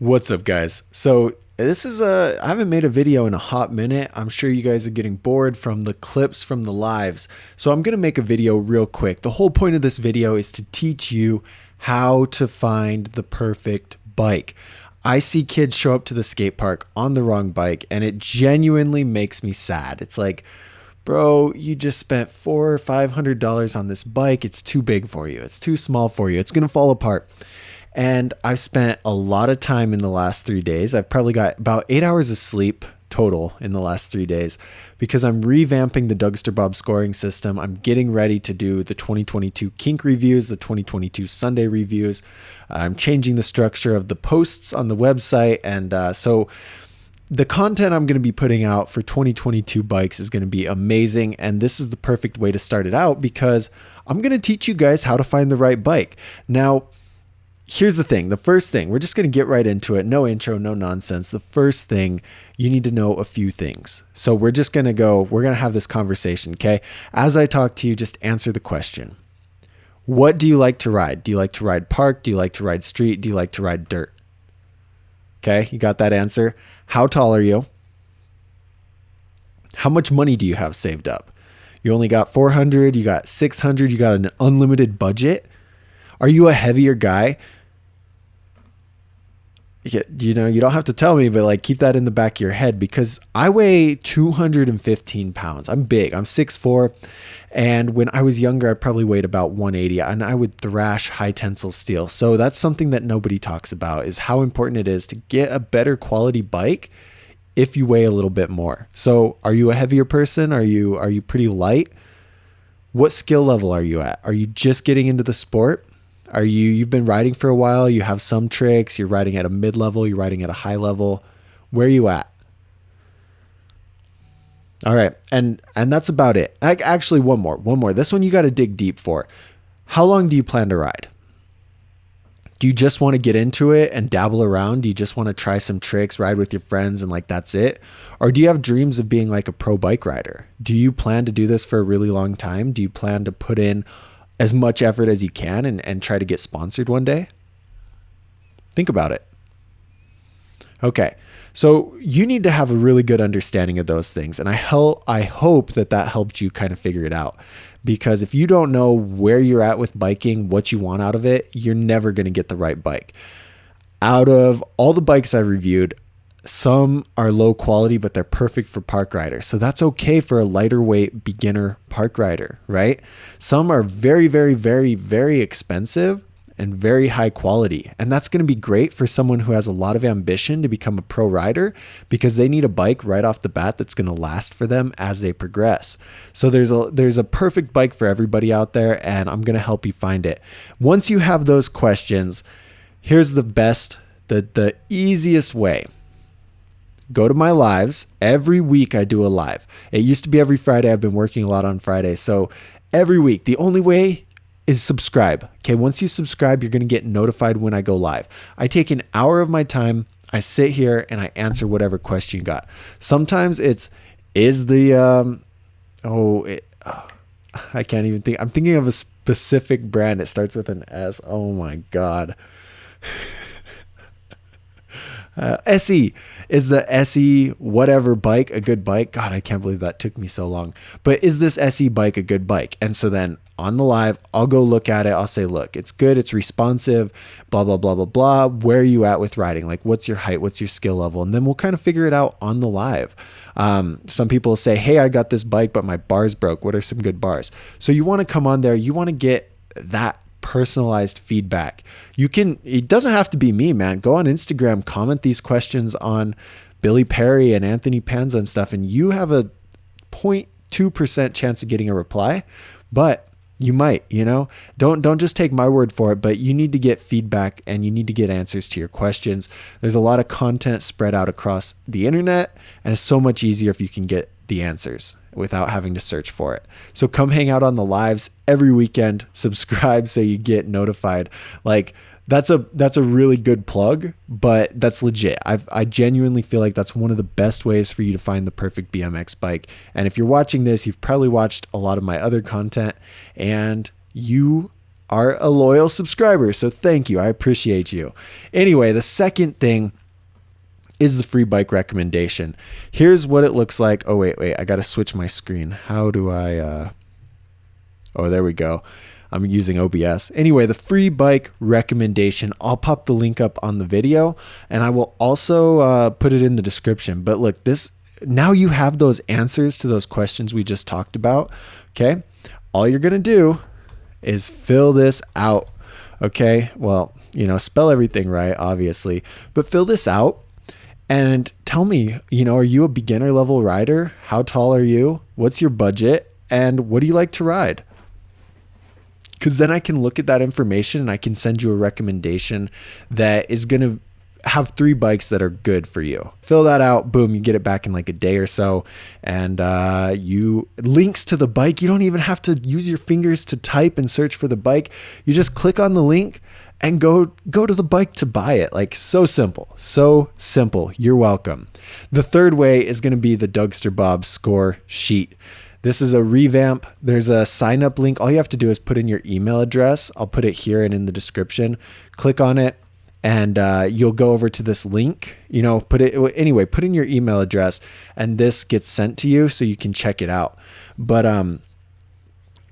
What's up, guys? So I haven't made a video in a hot minute. I'm sure you guys are getting bored from the clips from the lives. So I'm going to make a video real quick. The whole point of this video is to teach you how to find the perfect bike. I see kids show up to the skate park on the wrong bike, and it genuinely makes me sad. It's like, bro, you just spent $400 or $500 on this bike. It's too big for you. It's too small for you. It's going to fall apart. And I've spent a lot of time in the last 3 days. I've probably got about 8 hours of sleep total in the last 3 days because I'm revamping the Dougsterbob scoring system. I'm getting ready to do the 2022 kink reviews, the 2022 Sunday reviews. I'm changing the structure of the posts on the website. And so the content I'm going to be putting out for 2022 bikes is going to be amazing. And this is the perfect way to start it out because I'm going to teach you guys how to find the right bike. Now, here's the thing. The first thing, we're just going to get right into it. No intro, no nonsense. The first thing, you need to know a few things. So we're going to have this conversation, okay? As I talk to you, just answer the question. What do you like to ride? Do you like to ride park? Do you like to ride street? Do you like to ride dirt? Okay, you got that answer. How tall are you? How much money do you have saved up? You only got 400, you got 600, you got an unlimited budget? Are you a heavier guy? You know, you don't have to tell me, but like keep that in the back of your head because I weigh 215 pounds. I'm big. I'm 6'4". And when I was younger, I probably weighed about 180 and I would thrash high tensile steel. So that's something that nobody talks about is how important it is to get a better quality bike if you weigh a little bit more. So are you a heavier person? Are you pretty light? What skill level are you at? Are you just getting into the sport? You've been riding for a while, you have some tricks, you're riding at a mid-level, you're riding at a high level. Where are you at? All right. And that's about it. Actually, one more. This one you got to dig deep for. How long do you plan to ride? Do you just want to get into it and dabble around? Do you just want to try some tricks, ride with your friends and like that's it? Or do you have dreams of being like a pro bike rider? Do you plan to do this for a really long time? Do you plan to put in as much effort as you can and try to get sponsored one day? Think about it. Okay. So you need to have a really good understanding of those things. And I hope that helped you kind of figure it out, because if you don't know where you're at with biking, what you want out of it, you're never going to get the right bike. Out of all the bikes I reviewed, some are low quality, but they're perfect for park riders. So that's okay for a lighter weight beginner park rider, right? Some are very, very, very, very expensive and very high quality. And that's going to be great for someone who has a lot of ambition to become a pro rider because they need a bike right off the bat that's going to last for them as they progress. So there's a perfect bike for everybody out there, and I'm going to help you find it. Once you have those questions, here's the easiest way. Go to my lives. Every week I do a live. It used to be every Friday. I've been working a lot on Friday. So every week, the only way is subscribe. Okay. Once you subscribe, you're going to get notified when I go live. I take an hour of my time. I sit here and I answer whatever question you got. Sometimes I can't even think. I'm thinking of a specific brand. It starts with an S. Oh my God. SE. Is the SE whatever bike a good bike? God, I can't believe that took me so long. But is this SE bike a good bike? And so then on the live, I'll go look at it. I'll say, look, it's good. It's responsive, blah, blah, blah, blah, blah. Where are you at with riding? Like, what's your height? What's your skill level? And then we'll kind of figure it out on the live. Some people say, hey, I got this bike, but my bars broke. What are some good bars? So you want to come on there. You want to get that personalized feedback. It doesn't have to be me, man. Go on Instagram, comment these questions on Billy Perry and Anthony Panza and stuff, and you have a 0.2% chance of getting a reply, but you might, don't just take my word for it, but you need to get feedback and you need to get answers to your questions. There's a lot of content spread out across the internet, and it's so much easier if you can get the answers without having to search for it. So come hang out on the lives every weekend, subscribe so you get notified. Like that's a really good plug, but that's legit. I genuinely feel like that's one of the best ways for you to find the perfect BMX bike. And if you're watching this, you've probably watched a lot of my other content and you are a loyal subscriber. So thank you. I appreciate you. Anyway, the second thing is the free bike recommendation. Here's what it looks like. Oh, wait. I got to switch my screen. How do I, oh, there we go. I'm using OBS. Anyway, the free bike recommendation, I'll pop the link up on the video and I will also put it in the description. But look, now you have those answers to those questions we just talked about. Okay. All you're going to do is fill this out. Okay. Well, spell everything right, obviously, but fill this out and tell me, are you a beginner level rider? How tall are you? What's your budget? And what do you like to ride? Because then I can look at that information and I can send you a recommendation that is going to have 3 bikes that are good for you. Fill that out. Boom. You get it back in like a day or so. And links to the bike. You don't even have to use your fingers to type and search for the bike. You just click on the link and go to the bike to buy it. Like, so simple. So simple. You're welcome. The third way is going to be the Dougsterbob score sheet. This is a revamp. There's a sign up link. All you have to do is put in your email address. I'll put it here and in the description. Click on it and you'll go over to this link. Put in your email address and this gets sent to you so you can check it out. But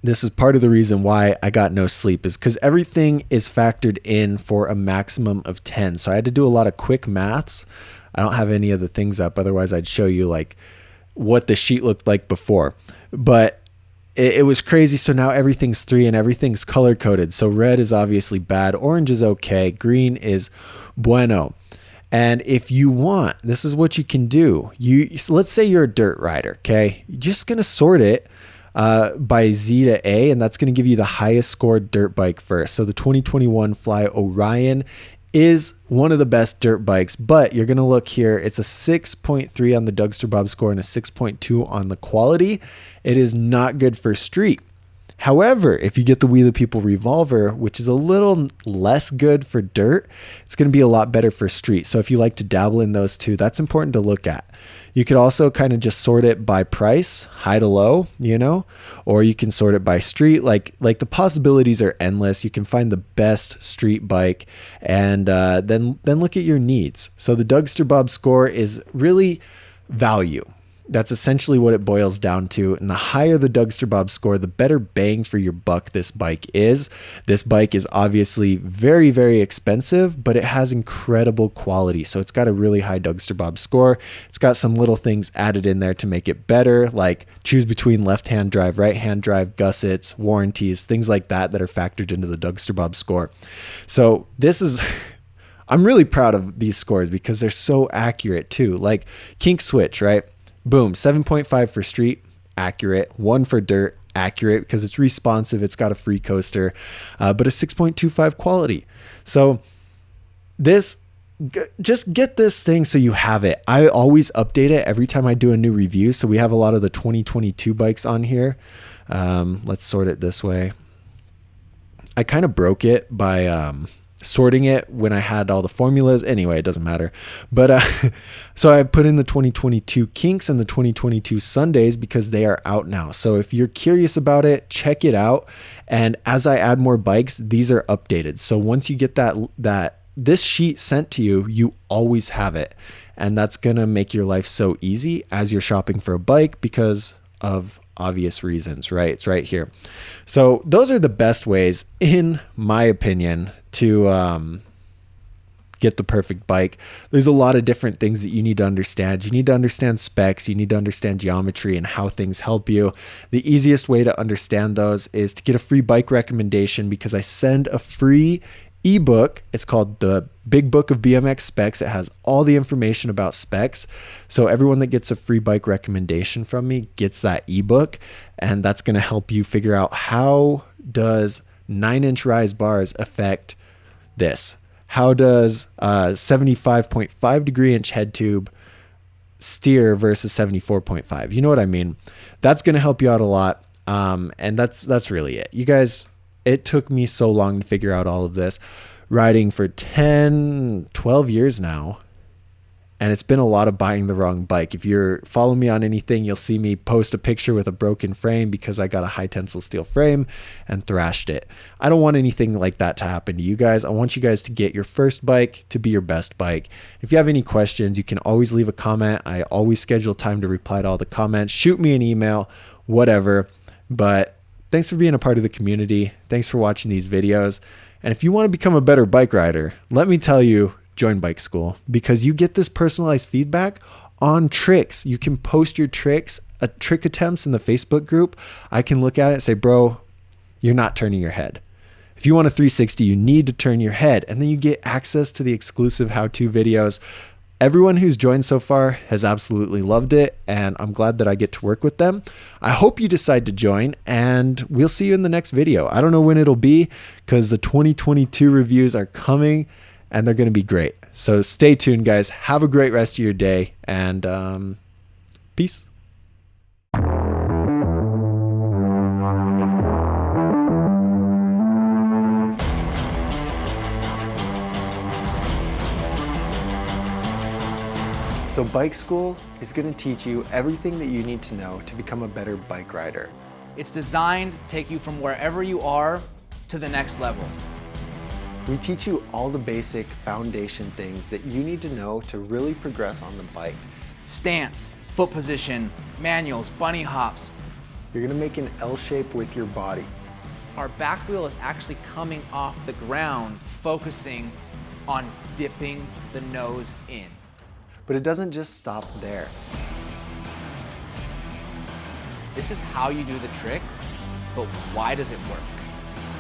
this is part of the reason why I got no sleep, is because everything is factored in for a maximum of 10. So I had to do a lot of quick maths. I don't have any of the things up. Otherwise I'd show you like what the sheet looked like before, but it was crazy. So now everything's 3 and everything's color coded. So red is obviously bad. Orange is okay. Green is bueno. And if you want, this is what you can do. So let's say you're a dirt rider. Okay. You're just going to sort it by Z to A, and that's going to give you the highest scored dirt bike first. So the 2021 Fly Orion is one of the best dirt bikes, but you're going to look here. It's a 6.3 on the Dougsterbob score and a 6.2 on the quality. It is not good for street. However, if you get the We the People Revolver, which is a little less good for dirt, it's going to be a lot better for street. So if you like to dabble in those two, that's important to look at. You could also kind of just sort it by price, high to low, or you can sort it by street. Like the possibilities are endless. You can find the best street bike and then look at your needs. So the Dougsterbob score is really value. That's essentially what it boils down to. And the higher the Dougsterbob score, the better bang for your buck this bike is. This bike is obviously very, very expensive, but it has incredible quality. So it's got a really high Dougsterbob score. It's got some little things added in there to make it better, like choose between left-hand drive, right-hand drive, gussets, warranties, things like that are factored into the Dougsterbob score. So this is... I'm really proud of these scores because they're so accurate too. Like kink switch, right? Boom, 7.5 for street, accurate. 1 for dirt, accurate because it's responsive. It's got a free coaster, but a 6.25 quality. So just get this thing so you have it. I always update it every time I do a new review. So we have a lot of the 2022 bikes on here. Let's sort it this way. I kind of broke it by sorting it when I had all the formulas. Anyway, it doesn't matter. But so I put in the 2022 Kinks and the 2022 Sundays because they are out now. So if you're curious about it, check it out. And as I add more bikes, these are updated. So once you get this sheet sent to you, you always have it. And that's going to make your life so easy as you're shopping for a bike because of obvious reasons, right? It's right here. So those are the best ways, in my opinion, to get the perfect bike. There's a lot of different things that you need to understand. You need to understand specs. You need to understand geometry and how things help you. The easiest way to understand those is to get a free bike recommendation because I send a free ebook. It's called the Big Book of BMX Specs. It has all the information about specs. So everyone that gets a free bike recommendation from me gets that ebook, and that's going to help you figure out how does 9-inch rise bars affect this. How does 75.5 degree inch head tube steer versus 74.5? You know what I mean? That's going to help you out a lot. And that's really it. You guys, it took me so long to figure out all of this. Riding for 10, 12 years now. And it's been a lot of buying the wrong bike. If you're following me on anything, you'll see me post a picture with a broken frame because I got a high tensile steel frame and thrashed it. I don't want anything like that to happen to you guys. I want you guys to get your first bike to be your best bike. If you have any questions, you can always leave a comment. I always schedule time to reply to all the comments. Shoot me an email, whatever. But thanks for being a part of the community. Thanks for watching these videos. And if you want to become a better bike rider, let me tell you, join Bike School, because you get this personalized feedback on tricks. You can post your tricks, trick attempts in the Facebook group. I can look at it and say, bro, you're not turning your head. If you want a 360, you need to turn your head. And then you get access to the exclusive how-to videos. Everyone who's joined so far has absolutely loved it, and I'm glad that I get to work with them. I hope you decide to join, and we'll see you in the next video. I don't know when it'll be because the 2022 reviews are coming, and they're going to be great. So stay tuned, guys. Have a great rest of your day, and peace. So Bike School is going to teach you everything that you need to know to become a better bike rider. It's designed to take you from wherever you are to the next level. We teach you all the basic foundation things that you need to know to really progress on the bike. Stance, foot position, manuals, bunny hops. You're going to make an L shape with your body. Our back wheel is actually coming off the ground, focusing on dipping the nose in. But it doesn't just stop there. This is how you do the trick, but why does it work?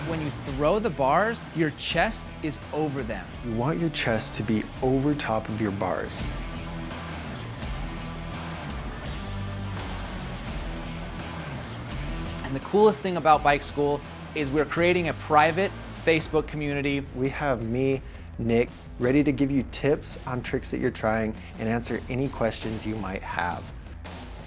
When you throw the bars, your chest is over them. You want your chest to be over top of your bars. And the coolest thing about Bike School is we're creating a private Facebook community. We have me, Nick, ready to give you tips on tricks that you're trying and answer any questions you might have.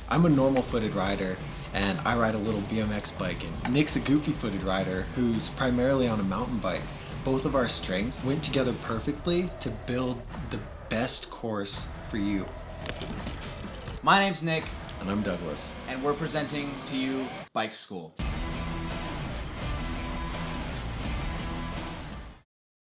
I'm a normal-footed rider, and I ride a little BMX bike, and Nick's a goofy-footed rider who's primarily on a mountain bike. Both of our strengths went together perfectly to build the best course for you. My name's Nick. And I'm Douglas. And we're presenting to you Bike School.